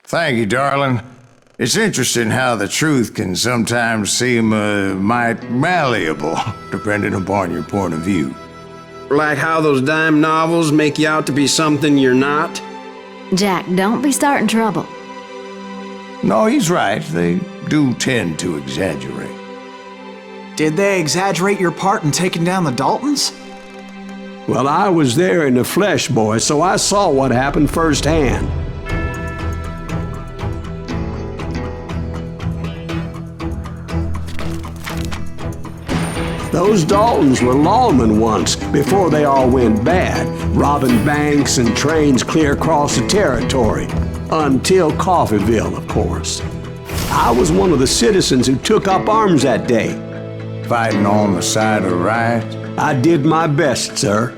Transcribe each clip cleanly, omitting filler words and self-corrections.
Thank you, darling. It's interesting how the truth can sometimes seem, might malleable, depending upon your point of view. Like how those dime novels make you out to be something you're not? Jack, don't be starting trouble. No, he's right. They do tend to exaggerate. Did they exaggerate your part in taking down the Daltons? Well, I was there in the flesh, boy, so I saw what happened firsthand. Those Daltons were lawmen once, before they all went bad, robbing banks and trains clear across the territory. Until Coffeeville, of course. I was one of the citizens who took up arms that day. Fighting on the side of right? I did my best, sir.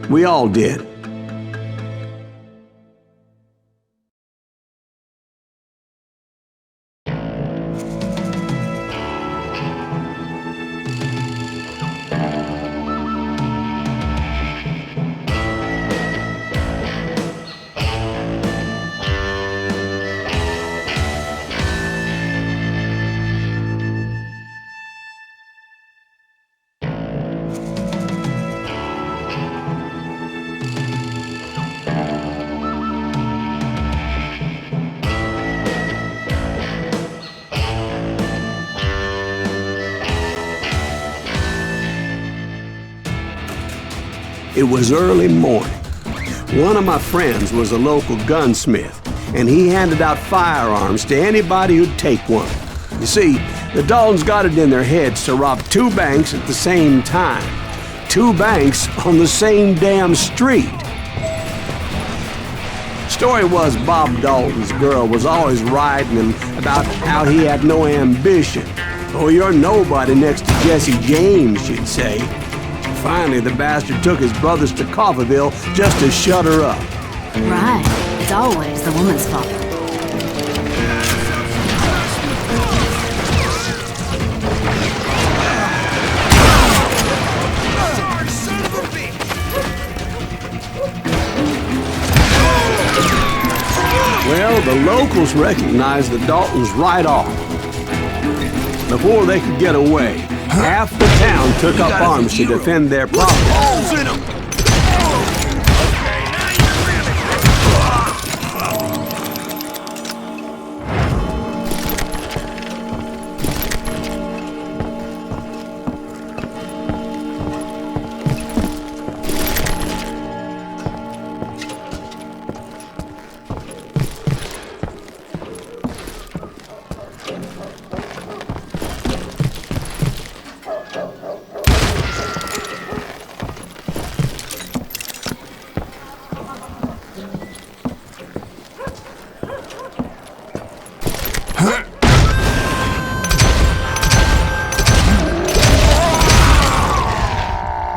We all did. It was early morning. One of my friends was a local gunsmith, and he handed out firearms to anybody who'd take one. You see, the Daltons got it in their heads to rob 2 banks at the same time. 2 banks on the same damn street. Story was Bob Dalton's girl was always riding him about how he had no ambition. Oh, you're nobody next to Jesse James, she'd say. Finally, the bastard took his brothers to Coffeeville just to shut her up. Right. It's always the woman's fault. Well, the locals recognized the Daltons right off. Before they could get away, half the town took up arms to defend their property.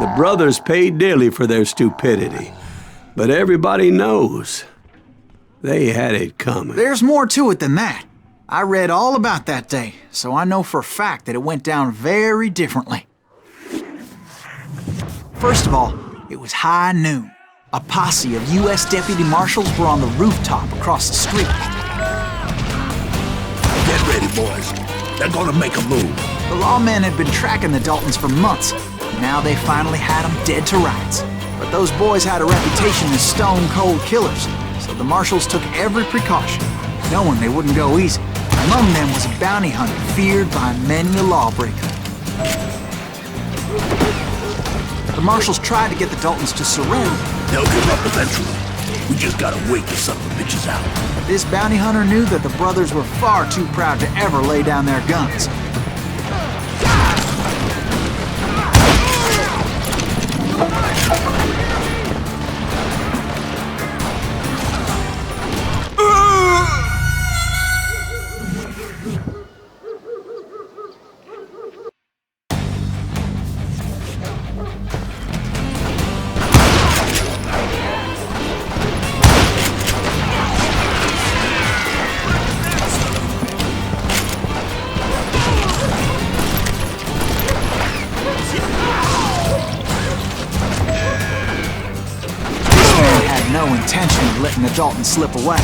The brothers paid dearly for their stupidity, but everybody knows they had it coming. There's more to it than that. I read all about that day, so I know for a fact that it went down very differently. First of all, it was high noon. A posse of U.S. deputy marshals were on the rooftop across the street. Get ready, boys. They're gonna make a move. The lawmen had been tracking the Daltons for months. Now they finally had them dead to rights. But those boys had a reputation as stone-cold killers, so the marshals took every precaution, knowing they wouldn't go easy. Among them was a bounty hunter feared by many a lawbreaker. The marshals tried to get the Daltons to surrender. They'll give up eventually. We just gotta wait to suck the bitches out. But this bounty hunter knew that the brothers were far too proud to ever lay down their guns. No intention of letting the Daltons slip away.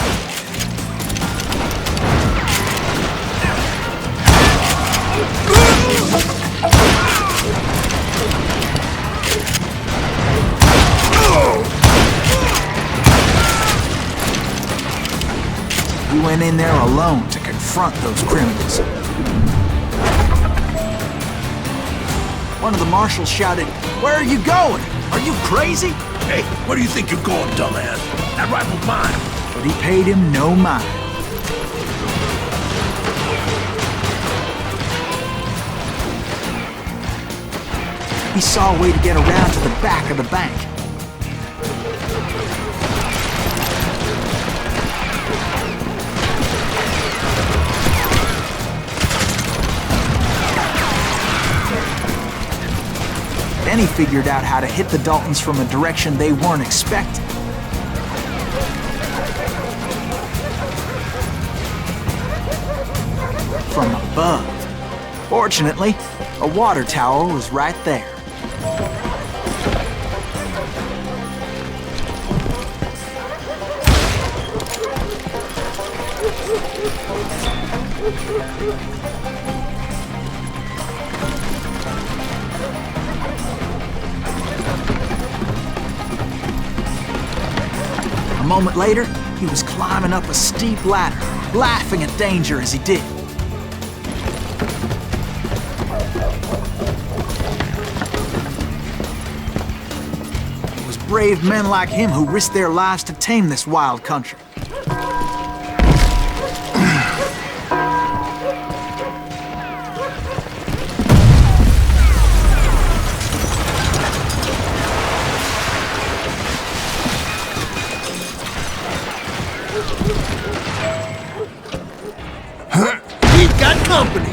He went in there alone to confront those criminals. One of the marshals shouted, "Where are you going? Are you crazy?" Hey, where do you think you're going, dumbass? That rifle's mine. But he paid him no mind. He saw a way to get around to the back of the bank. Then he figured out how to hit the Daltons from a direction they weren't expecting. From above. Fortunately, a water tower was right there. A moment later, he was climbing up a steep ladder, laughing at danger as he did. It was brave men like him who risked their lives to tame this wild country. We've got company.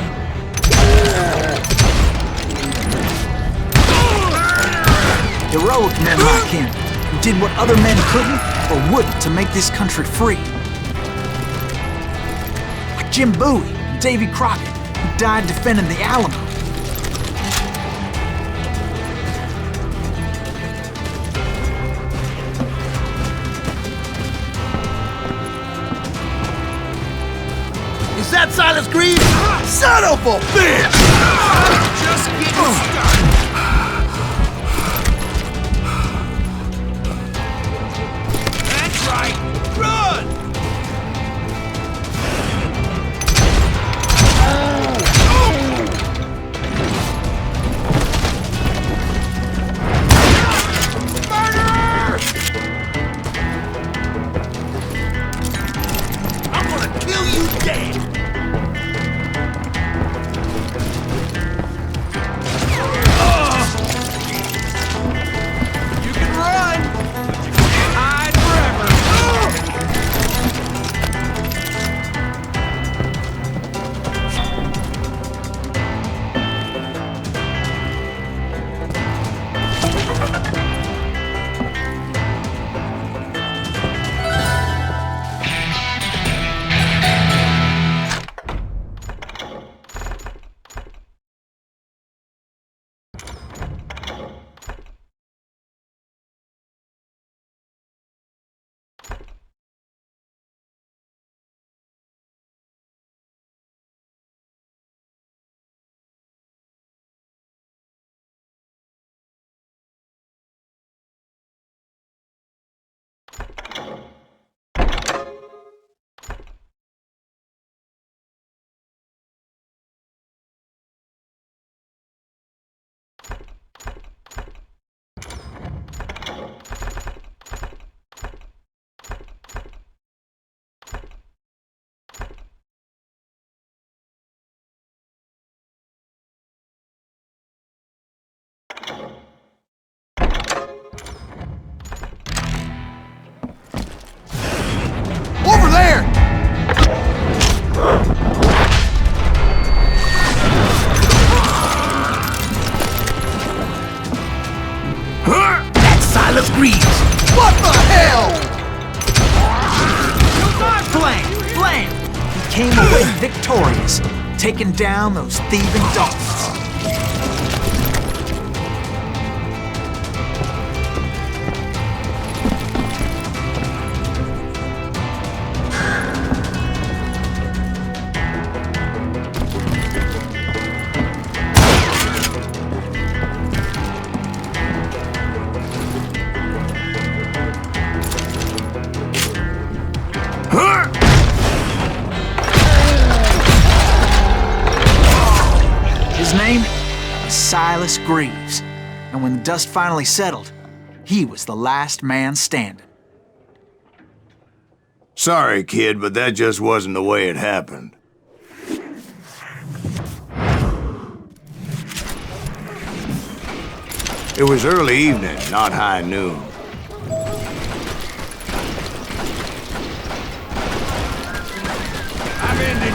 Heroic men like him, who did what other men couldn't or wouldn't to make this country free. Like Jim Bowie and Davy Crockett, who died defending the Alamo. Is that Silas Green? Son of a bitch! Just getting started. That's right. Run! Murderer! I'm gonna kill you dead. You can run, but you can't hide forever. Over there! That's Silas Green. What the hell? Blam! Blam! He came away victorious, taking down those thieving Daltons. His name was Silas Greaves, and when the dust finally settled, he was the last man standing. Sorry, kid, but that just wasn't the way it happened. It was early evening, not high noon.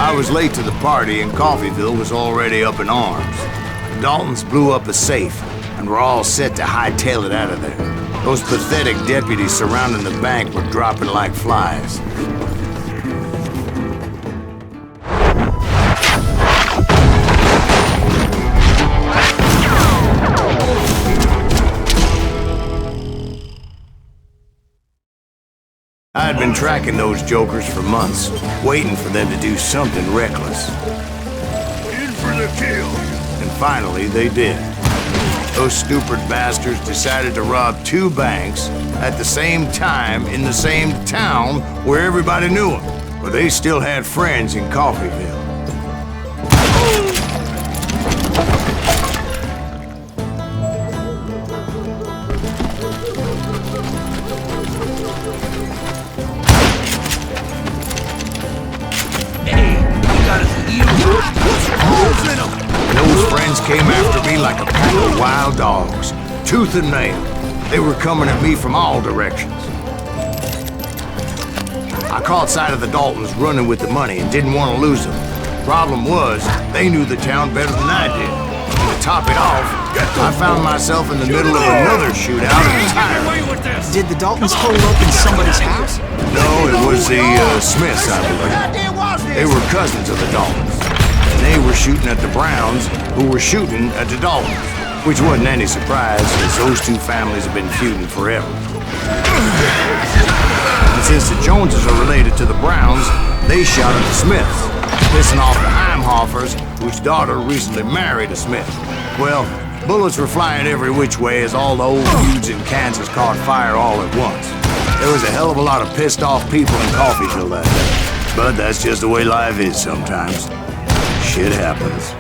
I was late to the party and Coffeyville was already up in arms. The Daltons blew up a safe and were all set to hightail it out of there. Those pathetic deputies surrounding the bank were dropping like flies. I had been tracking those jokers for months, waiting for them to do something reckless. In for the kill! And finally, they did. Those stupid bastards decided to rob 2 banks at the same time in the same town where everybody knew them, but they still had friends in Coffeyville. Those friends came after me like a pack of wild dogs, tooth and nail. They were coming at me from all directions. I caught sight of the Daltons running with the money and didn't want to lose them. Problem was, they knew the town better than I did. And to top it off, I found myself in the middle of another shootout entirely. Did the Daltons hold up in somebody's house? No, it was the Smiths, I believe. They were cousins of the Daltons. And they were shooting at the Browns, who were shooting at the Daltons. Which wasn't any surprise, since those 2 families have been feuding forever. And since the Joneses are related to the Browns, they shot at the Smiths, pissing off the Heimhoffers, whose daughter recently married a Smith. Well, bullets were flying every which way as all the old feuds in Kansas caught fire all at once. There was a hell of a lot of pissed off people in Coffeyville that day. But that's just the way life is sometimes. Shit happens.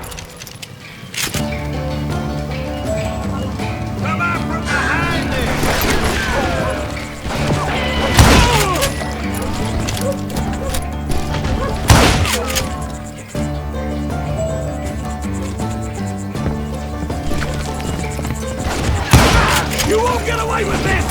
Come out from behind there! You won't get away with this!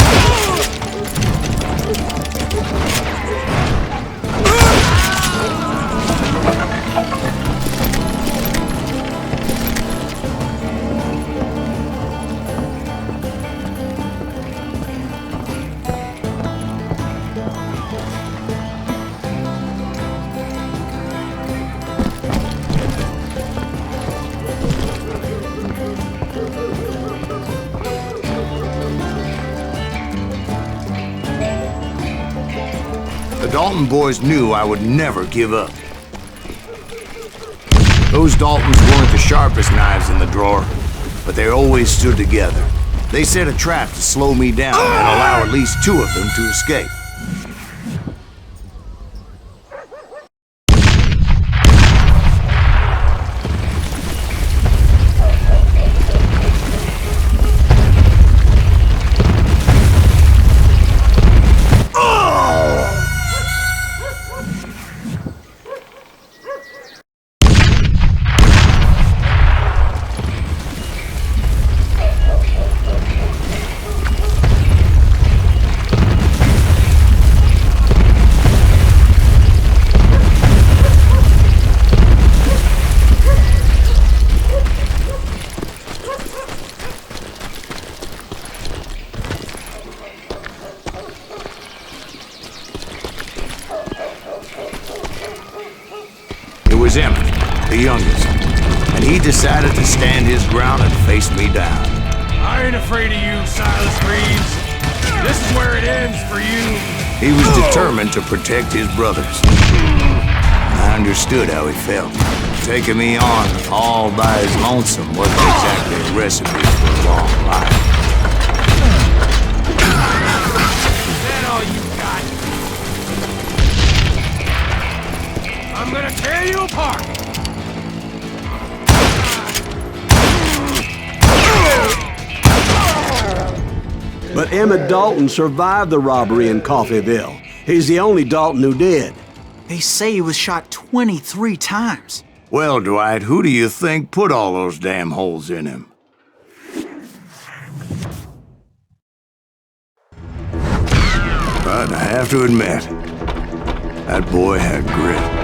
The Dalton boys knew I would never give up. Those Daltons weren't the sharpest knives in the drawer, but they always stood together. They set a trap to slow me down and allow at least 2 of them to escape. It was Emmett, the youngest, and he decided to stand his ground and face me down. I ain't afraid of you, Silas Greaves. This is where it ends for you. He was determined to protect his brothers. I understood how he felt. Taking me on all by his lonesome wasn't exactly a recipe for a long life. Is that all you got? But Emmett Dalton survived the robbery in Coffeyville. He's the only Dalton who did. They say he was shot 23 times. Well, Dwight, who do you think put all those damn holes in him? But I have to admit, that boy had grit.